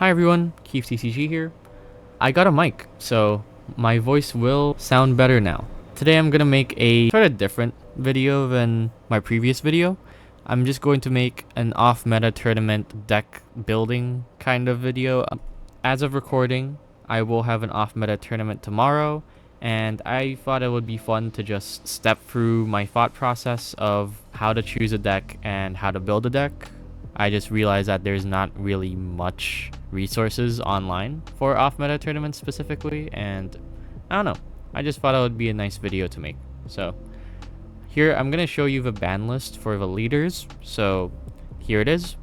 Hi everyone, Keith TCG here. I got a mic, so my voice will sound better now. Today I'm gonna make a sort of different video than my previous video. I'm just going to make an off-meta tournament deck building kind of video. As of recording, I will have an off-meta tournament tomorrow, and I thought it would be fun to just step through my thought process of how to choose a deck and how to build a deck. I just realized that there's not really much resources online for off-meta tournaments specifically, and I don't know. I just thought it would be a nice video to make. So here I'm gonna show you the ban list for the leaders. So here it is.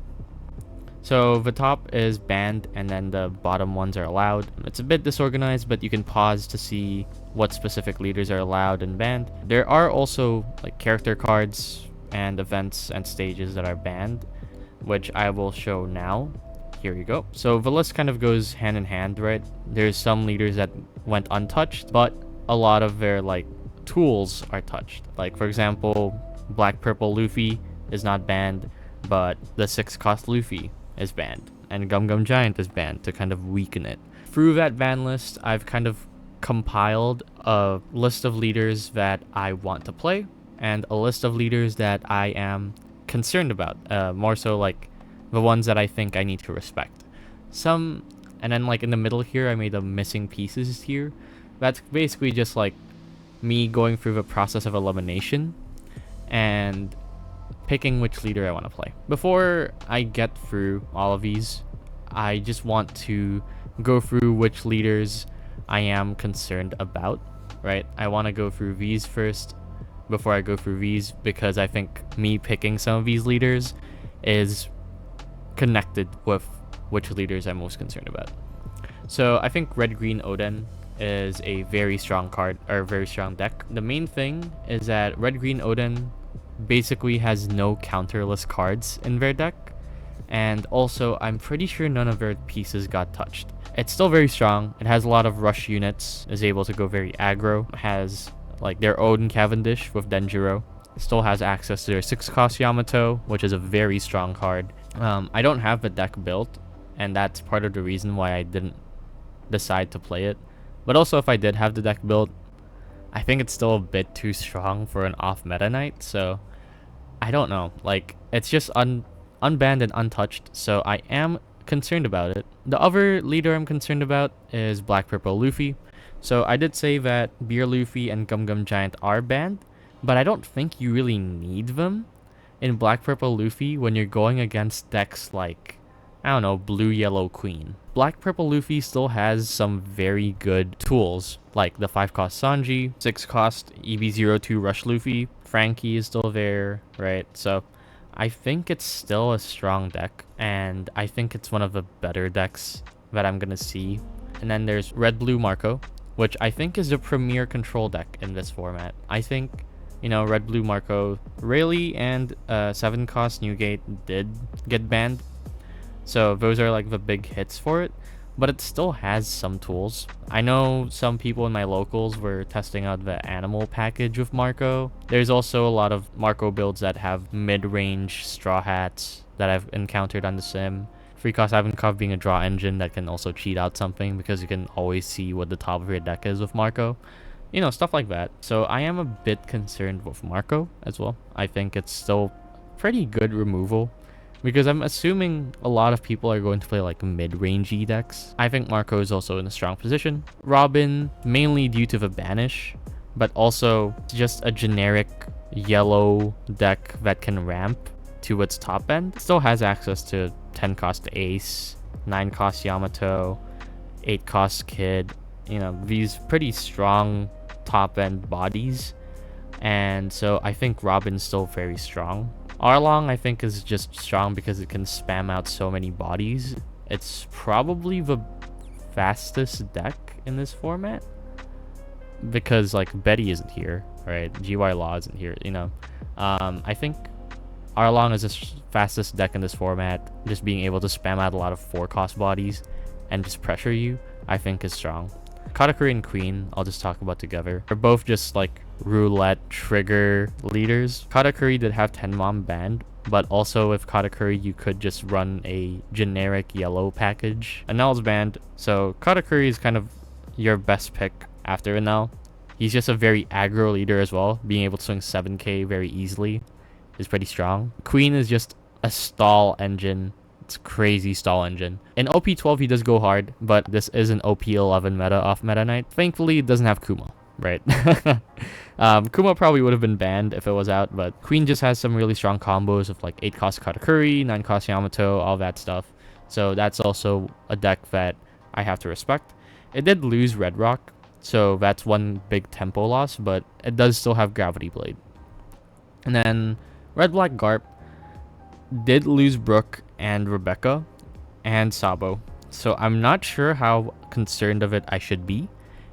So the top is banned and then the bottom ones are allowed. It's a bit disorganized, but you can pause to see what specific leaders are allowed and banned. There are also like character cards and events and stages that are banned, which I will show now. Here you go. So the list kind of goes hand in hand, right? There's some leaders that went untouched, but a lot of their like tools are touched. Like for example, Black Purple Luffy is not banned, but the 6-cost Luffy is banned, and Gum Gum Giant is banned to kind of weaken it. Through that ban list, I've kind of compiled a list of leaders that I want to play and a list of leaders that I am concerned about, more so like the ones that I think I need to respect. And then like in the middle here I made the missing pieces here. That's basically just like me going through the process of elimination and picking which leader I want to play. Before I get through all of these, I just want to go through which leaders I am concerned about, right? I want to go through these first before I go through these, because I think me picking some of these leaders is connected with which leaders I'm most concerned about. So I think Red Green Oden is a very strong card, or very strong deck. The main thing is that Red Green Oden basically has no counterless cards in their deck, and also I'm pretty sure none of their pieces got touched. It's still very strong. It has a lot of rush units, is able to go very aggro, has like their own Cavendish with Denjiro. Still has access to their 6-cost Yamato, which is a very strong card. I don't have the deck built, and that's part of the reason why I didn't decide to play it. But also, if I did have the deck built, I think it's still a bit too strong for an off-meta night, so I don't know. Like, it's just unbanned and untouched, so I am concerned about it. The other leader I'm concerned about is Black Purple Luffy. So I did say that Beer Luffy and Gum Gum Giant are banned, but I don't think you really need them in Black Purple Luffy when you're going against decks like, I don't know, Blue Yellow Queen. Black Purple Luffy still has some very good tools, like the 5-cost Sanji, 6-cost EB02 Rush Luffy, Frankie is still there, right? So I think it's still a strong deck, and I think it's one of the better decks that I'm gonna see. And then there's Red Blue Marco, which I think is the premier control deck in this format. I think, you know, Red Blue Marco, Rayleigh and 7-cost Newgate did get banned, so those are like the big hits for it, but it still has some tools. I know some people in my locals were testing out the animal package with Marco. There's also a lot of Marco builds that have mid-range Straw Hats that I've encountered on the sim. 3-cost Ivankov being a draw engine that can also cheat out something because you can always see what the top of your deck is with Marco. You know, stuff like that. So I am a bit concerned with Marco as well. I think it's still pretty good removal, because I'm assuming a lot of people are going to play like mid-rangey decks. I think Marco is also in a strong position. Robin, mainly due to the banish, but also just a generic yellow deck that can ramp to its top end. Still has access to 10-cost Ace, 9-cost Yamato, 8-cost Kid, you know, these pretty strong top end bodies. And so I think Robin's still very strong. Arlong I think is just strong because it can spam out so many bodies. It's probably the fastest deck in this format, because like Betty isn't here, right? GY Law isn't here, you know. I think Arlong is the fastest deck in this format. Just being able to spam out a lot of 4-cost bodies and just pressure you, I think is strong. Katakuri and Queen, I'll just talk about together. They're both just like roulette trigger leaders. Katakuri did have Tenmon banned, but also with Katakuri you could just run a generic yellow package. Enel's banned, so Katakuri is kind of your best pick after Enel. He's just a very aggro leader as well. Being able to swing 7k very easily is pretty strong. Queen is just a stall engine. It's crazy stall engine. In OP12 he does go hard, but this is an OP11 meta off Meta Knight. Thankfully it doesn't have Kuma, right? Kuma probably would have been banned if it was out, but Queen just has some really strong combos of like 8 cost Katakuri, 9 cost Yamato, all that stuff. So that's also a deck that I have to respect. It did lose Red Rock, so that's one big tempo loss, but it does still have Gravity Blade. And then Red Black Garp did lose Brooke and Rebecca and Sabo, so I'm not sure how concerned of it I should be.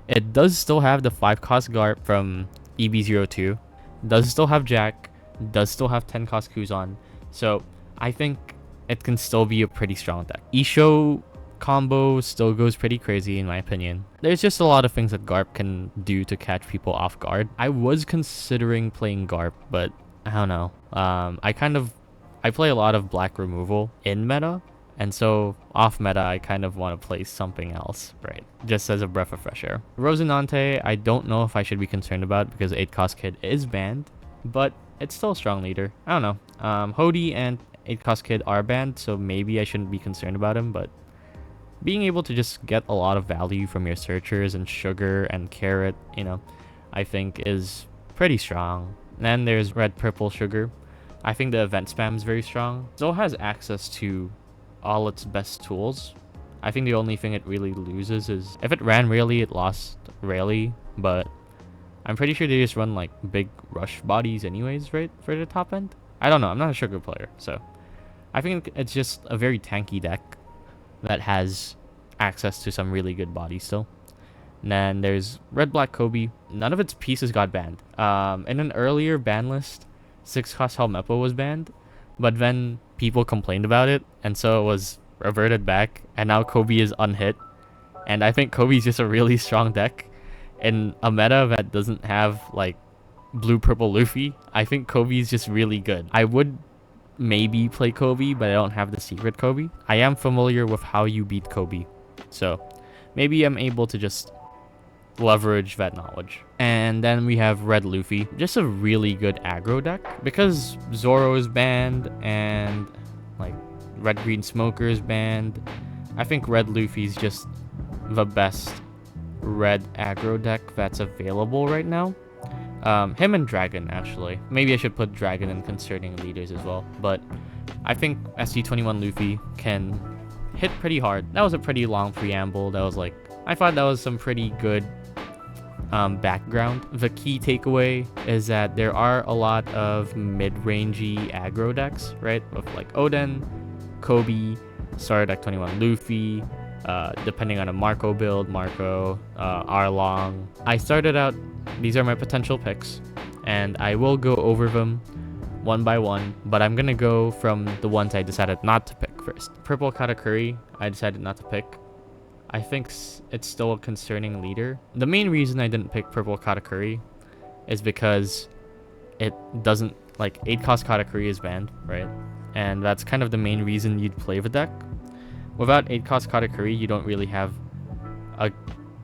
It does still have the 5 cost Garp from EB02, does still have Jack, does still have 10 cost Kuzan, so I think it can still be a pretty strong deck. Isho combo still goes pretty crazy in my opinion. There's just a lot of things that Garp can do to catch people off guard. I was considering playing Garp, but I don't know. I play a lot of black removal in meta, and so off meta I kind of want to play something else, right? Just as a breath of fresh air. Rosinante, I don't know if I should be concerned about because 8 cost Kid is banned, but it's still a strong leader. I don't know. Hody and 8 cost Kid are banned, so maybe I shouldn't be concerned about him, but being able to just get a lot of value from your searchers and sugar and carrot, you know, I think is pretty strong. Then there's red purple sugar. I think the event spam is very strong. Still has access to all its best tools. I think the only thing it really loses is if it ran Rayleigh, it lost Rayleigh, but I'm pretty sure they just run like big rush bodies anyways, right, for the top end? I don't know, I'm not a sugar player, so I think it's just a very tanky deck that has access to some really good bodies still. And then there's Red Black Kobe. None of its pieces got banned. In an earlier ban list, 6 cost Helmeppo was banned, but then people complained about it, and so it was reverted back, and now Kobe is unhit. And I think Kobe's just a really strong deck. In a meta that doesn't have like blue purple Luffy, I think Kobe's just really good. I would maybe play Kobe, but I don't have the secret Kobe. I am familiar with how you beat Kobe, so maybe I'm able to just leverage that knowledge. And then we have Red Luffy, just a really good aggro deck because Zoro is banned and like Red Green Smoker is banned. I think Red Luffy's just the best red aggro deck that's available right now. Him and Dragon, actually. Maybe I should put Dragon in concerning leaders as well, but I think SG21 Luffy can hit pretty hard. That was a pretty long preamble. That was like, I thought that was some pretty good background. The key takeaway is that there are a lot of mid-rangey aggro decks, right? With like Oden, Kobe, Starter Deck 21 Luffy, depending on a Marco build, Marco, Arlong. I started out, these are my potential picks, and I will go over them one by one, but I'm gonna go from the ones I decided not to pick first. Purple Katakuri, I decided not to pick. I think it's still a concerning leader. The main reason I didn't pick Purple Katakuri is because it doesn't, like, 8 cost Katakuri is banned, right? And that's kind of the main reason you'd play the deck. Without 8 cost Katakuri, you don't really have a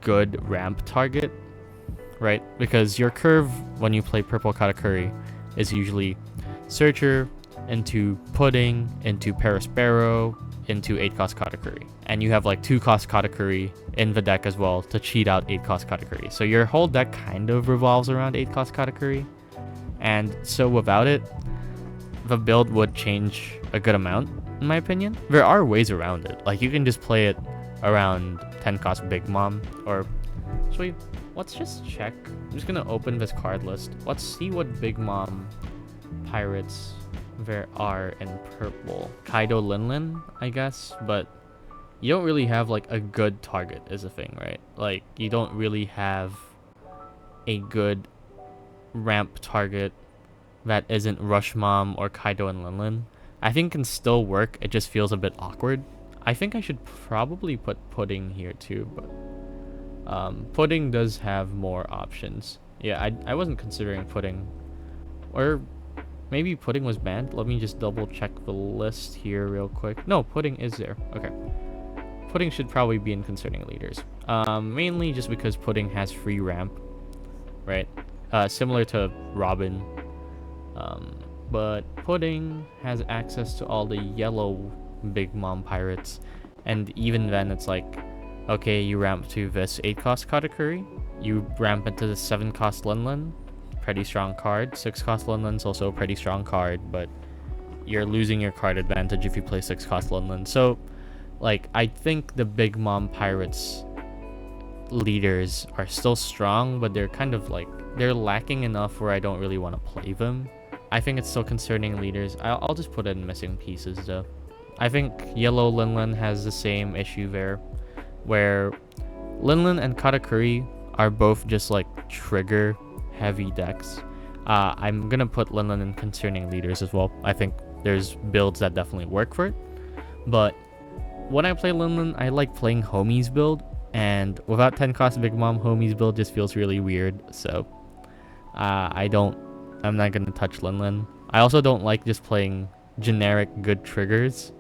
good ramp target, right? Because your curve when you play Purple Katakuri is usually Searcher into Pudding into Perispero into 8 cost Katakuri. And you have like 2 cost Katakuri in the deck as well to cheat out 8 cost Katakuri. So your whole deck kind of revolves around 8 cost Katakuri. And so without it, the build would change a good amount, in my opinion. There are ways around it. Like, you can just play it around 10 cost Big Mom, or actually, let's just check. I'm just gonna open this card list. Let's see what Big Mom pirates there are in purple. Kaido Linlin, I guess, but you don't really have like a good target is a thing, right? Like, you don't really have a good ramp target that isn't Rush Mom or Kaido and Linlin. I think can still work, it just feels a bit awkward. I think I should probably put Pudding here too, but Pudding does have more options. Yeah, I wasn't considering Pudding. Or maybe Pudding was banned. Let me just double check the list here real quick. No, Pudding is there. Okay. Pudding should probably be in concerning leaders. Mainly just because Pudding has free ramp, right? Similar to Robin. But Pudding has access to all the yellow Big Mom pirates. And even then, it's like, okay, you ramp to this 8-cost Katakuri. You ramp into the 7-cost Linlin. Pretty strong card. 6-cost Linlin's also a pretty strong card, but you're losing your card advantage if you play 6-cost Linlin. So, like, I think the Big Mom Pirates leaders are still strong, but they're kind of like, they're lacking enough where I don't really want to play them. I think it's still concerning leaders. I'll just put in missing pieces though. I think yellow Linlin has the same issue there, where Linlin and Katakuri are both just like trigger heavy decks. I'm gonna put Linlin in concerning leaders as well. I think there's builds that definitely work for it, but when I play Linlin, I like playing Homies build, and without 10 cost Big Mom, Homies build just feels really weird, so I'm not gonna touch Linlin. I also don't like just playing generic good triggers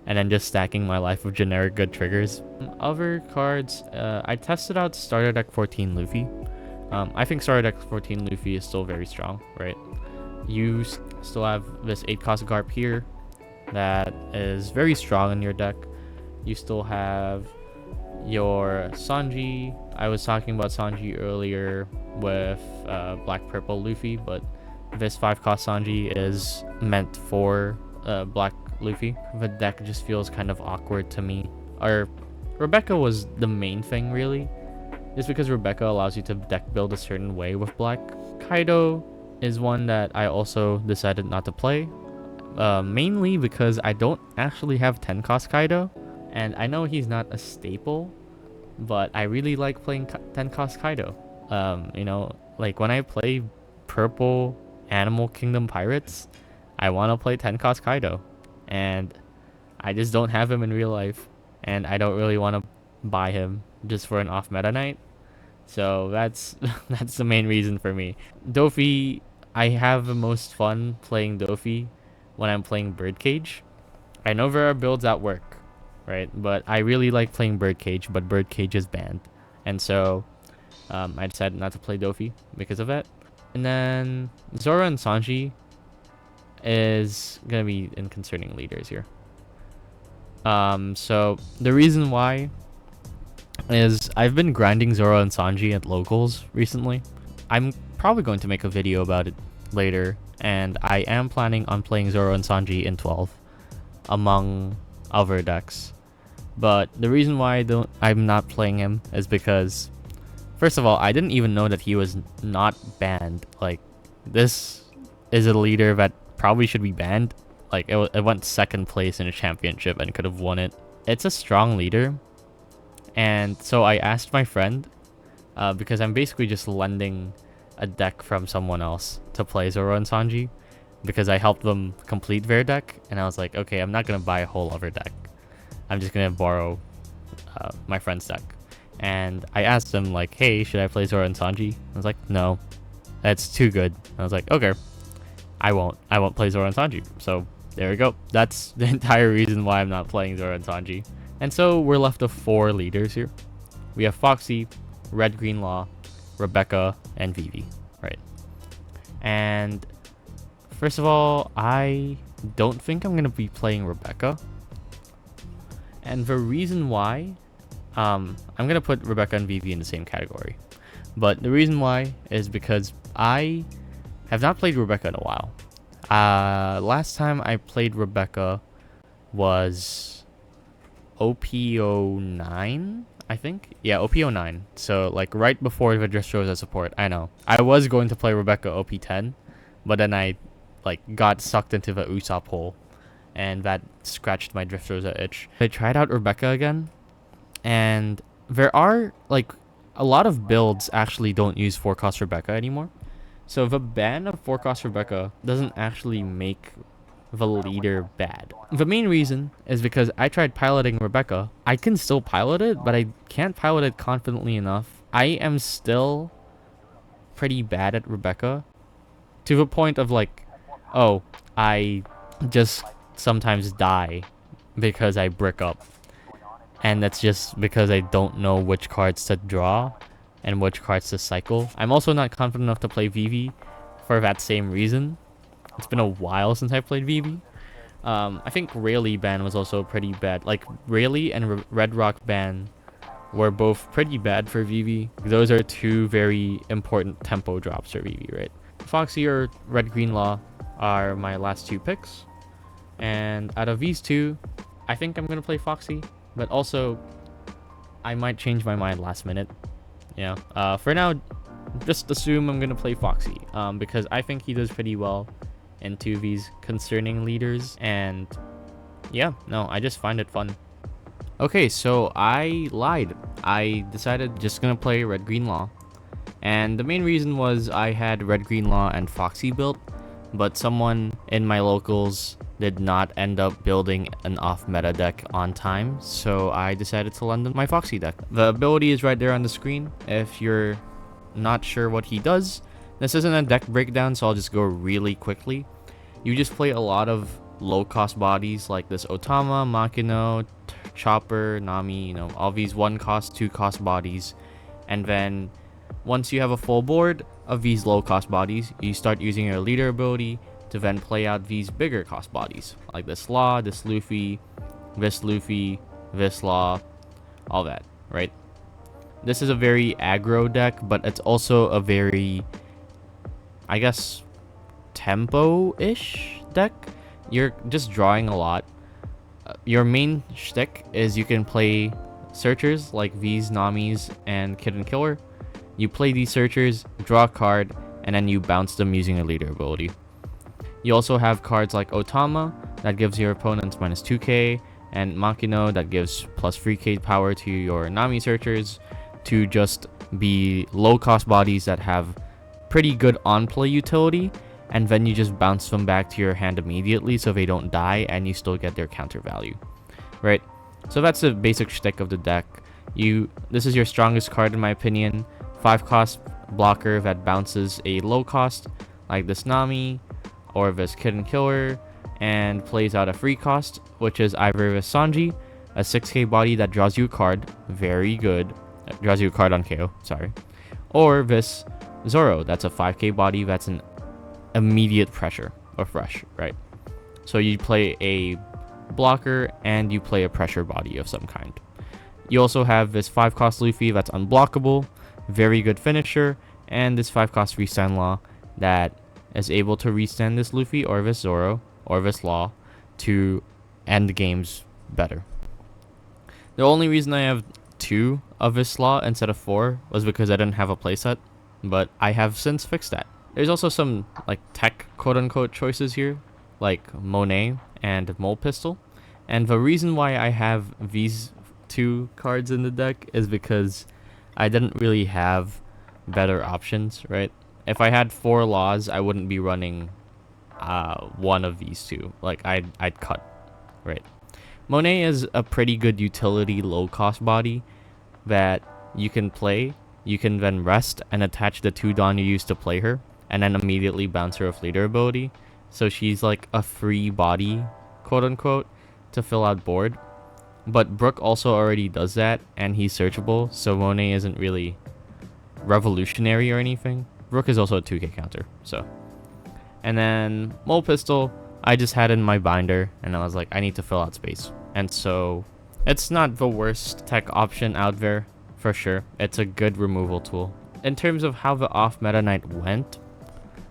and then just stacking my life with generic good triggers. Other cards, I tested out Starter Deck 14 Luffy. I think Starter Deck 14 Luffy is still very strong, right? You still have this 8-cost Garp here that is very strong in your deck. You still have your Sanji. I was talking about Sanji earlier with Black Purple Luffy, but this 5-cost Sanji is meant for Black Luffy. The deck just feels kind of awkward to me. Or Rebecca was the main thing, really, just because Rebecca allows you to deck build a certain way with Black. Kaido is one that I also decided not to play, mainly because I don't actually have 10-cost Kaido, and I know he's not a staple, but I really like playing 10-cost Kaido. You know, like when I play purple Animal Kingdom Pirates, I want to play 10-cost Kaido, and I just don't have him in real life, and I don't really want to buy him just for an off meta night. So that's that's the main reason for me. Dofi, I have the most fun playing Dofi when I'm playing Birdcage. I know there are builds that work, right? But I really like playing Birdcage, but Birdcage is banned, and so I decided not to play Dofi because of that. And then Zoro and Sanji is gonna be in concerning leaders here. So the reason why is I've been grinding Zoro and Sanji at locals recently. I'm probably going to make a video about it later, and I am planning on playing Zoro and Sanji in 12 among other decks. But the reason why I'm not playing him is because, first of all, I didn't even know that he was not banned. Like, this is a leader that probably should be banned. Like, it went 2nd place in a championship and could have won it. It's a strong leader. And so I asked my friend, because I'm basically just lending a deck from someone else to play Zoro and Sanji, because I helped them complete their deck, and I was like, okay, I'm not going to buy a whole other deck. I'm just going to borrow my friend's deck. And I asked him, like, hey, should I play Zoro and Sanji? I was like, no, that's too good. I was like, okay, I won't play Zoro and Sanji. So there we go. That's the entire reason why I'm not playing Zoro and Sanji. And so we're left with 4 leaders here. We have Foxy, Red Green Law, Rebecca, and Vivi, right? And first of all, I don't think I'm going to be playing Rebecca. And the reason why, I'm going to put Rebecca and Vivi in the same category. But the reason why is because I have not played Rebecca in a while. Last time I played Rebecca was OP09, I think. Yeah, OP09. So, like, right before the Dressrosa support. I know. I was going to play Rebecca OP10, but then I, like, got sucked into the Usopp hole, and that scratched my Dressrosa itch. I tried out Rebecca again, and there are, like, a lot of builds actually don't use 4-cost Rebecca anymore. So the ban of 4-cost Rebecca doesn't actually make the leader bad. The main reason is because I tried piloting Rebecca. I can still pilot it, but I can't pilot it confidently enough. I am still pretty bad at Rebecca, to the point of, like, Oh, I just sometimes die because I brick up. And that's just because I don't know which cards to draw and which cards to cycle. I'm also not confident enough to play VV for that same reason. It's been a while since I played VV. I think Rayleigh ban was also pretty bad. Like, Rayleigh and Red Rock ban were both pretty bad for VV. Those are two very important tempo drops for VV, right? Foxy or Red Green Law are my last two picks. And out of these two, I think I'm going to play Foxy. But also, I might change my mind last minute. Yeah. For now, just assume I'm going to play Foxy. Because I think he does pretty well into these concerning leaders. And yeah, no, I just find it fun. Okay, so I lied. I decided just going to play Red Green Law. And the main reason was I had Red Green Law and Foxy built. But someone in my locals did not end up building an off-meta deck on time, so I decided to lend them my Foxy deck. The ability is right there on the screen if you're not sure what he does. This isn't a deck breakdown, so I'll just go really quickly. You just play a lot of low-cost bodies like this Otama, Makino, Chopper, Nami, you know, all these 1-cost, 2-cost bodies. And then once you have a full board of these low-cost bodies, you start using your leader ability to then play out these bigger cost bodies like this Law, this Luffy, this Law, all that, right? This is a very aggro deck, but it's also a very, I guess, tempo-ish deck. You're just drawing a lot. Your main shtick is you can play searchers like these Namis and Kid and Killer. You play these searchers, draw a card, and then you bounce them using a leader ability. You also have cards like Otama that gives your opponents minus 2k, and Makino that gives plus 3k power to your Nami searchers to just be low cost bodies that have pretty good on play utility, and then you just bounce them back to your hand immediately so they don't die and you still get their counter value, right? So that's the basic shtick of the deck. This is your strongest card in my opinion. 5-cost blocker that bounces a low cost like this Nami or this Kid and Killer, and plays out a free cost, which is either this Sanji, a 6k body that draws you a card, very good, draws you a card on KO, sorry, or this Zoro, that's a 5k body that's an immediate pressure or fresh, right? So you play a blocker and you play a pressure body of some kind. You also have this 5-cost Luffy that's unblockable, very good finisher, and this 5-cost restand Law that is able to restand this Luffy or this Zoro or this Law to end games better. The only reason I have 2 of this Law instead of 4 was because I didn't have a playset, but I have since fixed that. There's also some like tech quote-unquote choices here, like Monet and Mole Pistol, and the reason why I have these 2 cards in the deck is because I didn't really have better options, right? If I had 4 Laws, I wouldn't be running one of these 2. Like, I'd cut, right? Monet is a pretty good utility low-cost body that you can play. You can then rest and attach the 2 Dawn you used to play her, and then immediately bounce her with leader ability. So she's like a free body, quote-unquote, to fill out board. But Brook also already does that, and he's searchable, so Monet isn't really revolutionary or anything. Brook is also a 2k counter, so. And then Mole Pistol, I just had in my binder, and I was like, I need to fill out space. And so, it's not the worst tech option out there, for sure. It's a good removal tool. In terms of how the off-meta night went,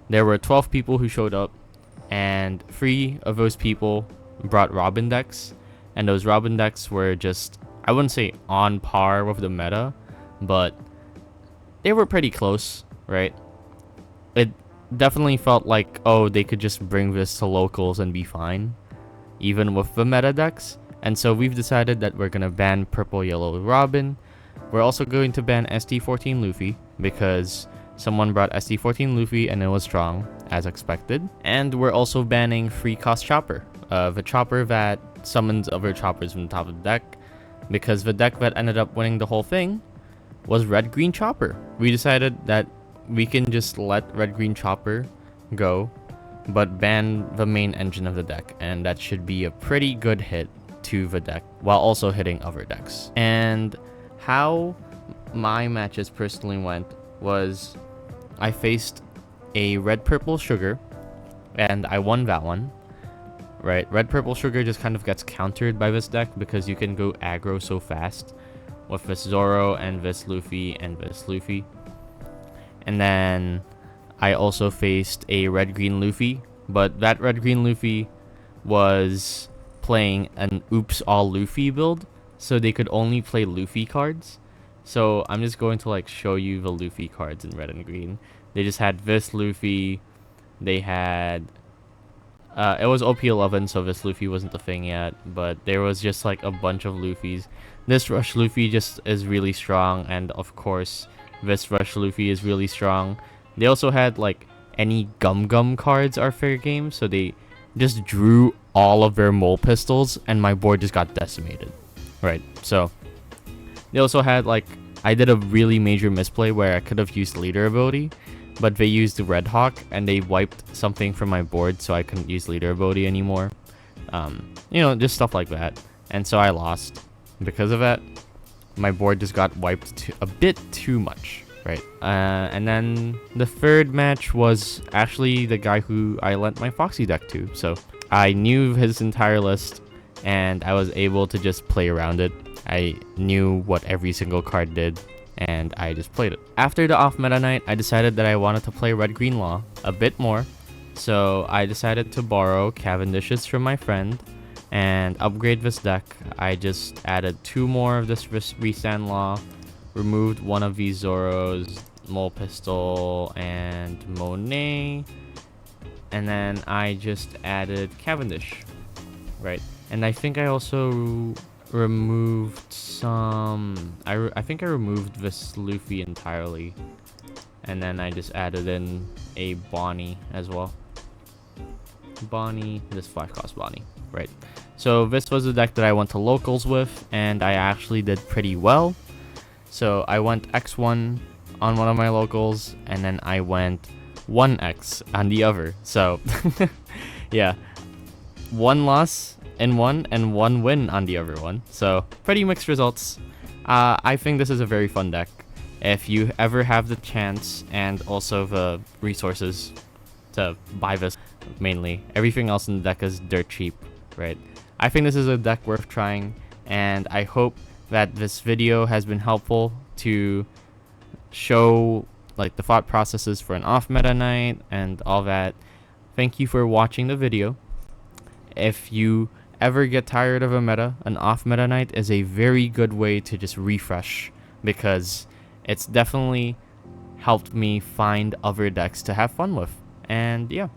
there were 12 people who showed up, and 3 of those people brought Robin decks, and those Robin decks were just, I wouldn't say on par with the meta, but they were pretty close, right? It definitely felt like, oh, they could just bring this to locals and be fine, even with the meta decks. And so we've decided that we're going to ban Purple Yellow Robin. We're also going to ban ST14 Luffy, because someone brought ST14 Luffy and it was strong, as expected. And we're also banning Free Cost Chopper, the chopper that summons other choppers from the top of the deck, because the deck that ended up winning the whole thing was Red Green Chopper. We decided that we can just let Red Green Chopper go but ban the main engine of the deck, and that should be a pretty good hit to the deck while also hitting other decks. And how my matches personally went was I faced a red purple sugar and I won that one. Right, red purple sugar just kind of gets countered by this deck because you can go aggro so fast with this Zoro and this Luffy and this Luffy. And then I also faced a red green Luffy, but that red green Luffy was playing an oops all Luffy build, so they could only play Luffy cards. So I'm just going to like show you the Luffy cards in red and green. They just had this Luffy, they had it was OP11, so this Luffy wasn't a thing yet, but there was just like a bunch of Luffys. This Rush Luffy just is really strong, and of course this Rush Luffy is really strong. They also had like any Gum Gum cards are fair game, so they just drew all of their mole pistols and my board just got decimated. Right, so they also had like, I did a really major misplay where I could have used leader ability, but they used the Red Hawk and they wiped something from my board, so I couldn't use leader ability anymore. You know, just stuff like that. And so I lost because of that. My board just got wiped a bit too much, right? And then the third match was actually the guy who I lent my Foxy deck to. So I knew his entire list and I was able to just play around it. I knew what every single card did, and I just played it. After the off meta night, I decided that I wanted to play Red Green Law a bit more, so I decided to borrow Cavendish's from my friend and upgrade this deck. I just added 2 more of this Restand Law, removed one of these Zoros, Mole Pistol, and Monet, and then I just added Cavendish, right? And I think I also removed some, I think I removed this Luffy entirely, and then I just added in a Bonnie as well. Bonnie, this Flash Cost Bonnie, right? So this was the deck that I went to locals with, and I actually did pretty well. So I went X1 on one of my locals, and then I went 1X on the other. So yeah, 1 loss in one and 1 win on the other one, so pretty mixed results. I think this is a very fun deck. If you ever have the chance and also the resources to buy this, mainly everything else in the deck is dirt cheap, right? I think this is a deck worth trying, and I hope that this video has been helpful to show like the thought processes for an off meta night and all that. Thank you for watching the video. If you ever get tired of a meta, an off meta night is a very good way to just refresh, because it's definitely helped me find other decks to have fun with. And yeah,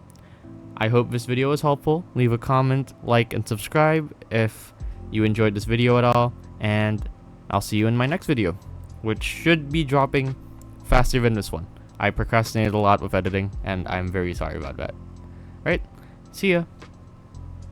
I hope this video was helpful. Leave a comment, like, and subscribe if you enjoyed this video at all, and I'll see you in my next video, which should be dropping faster than this one. I procrastinated a lot with editing, and I'm very sorry about that. Right, see ya.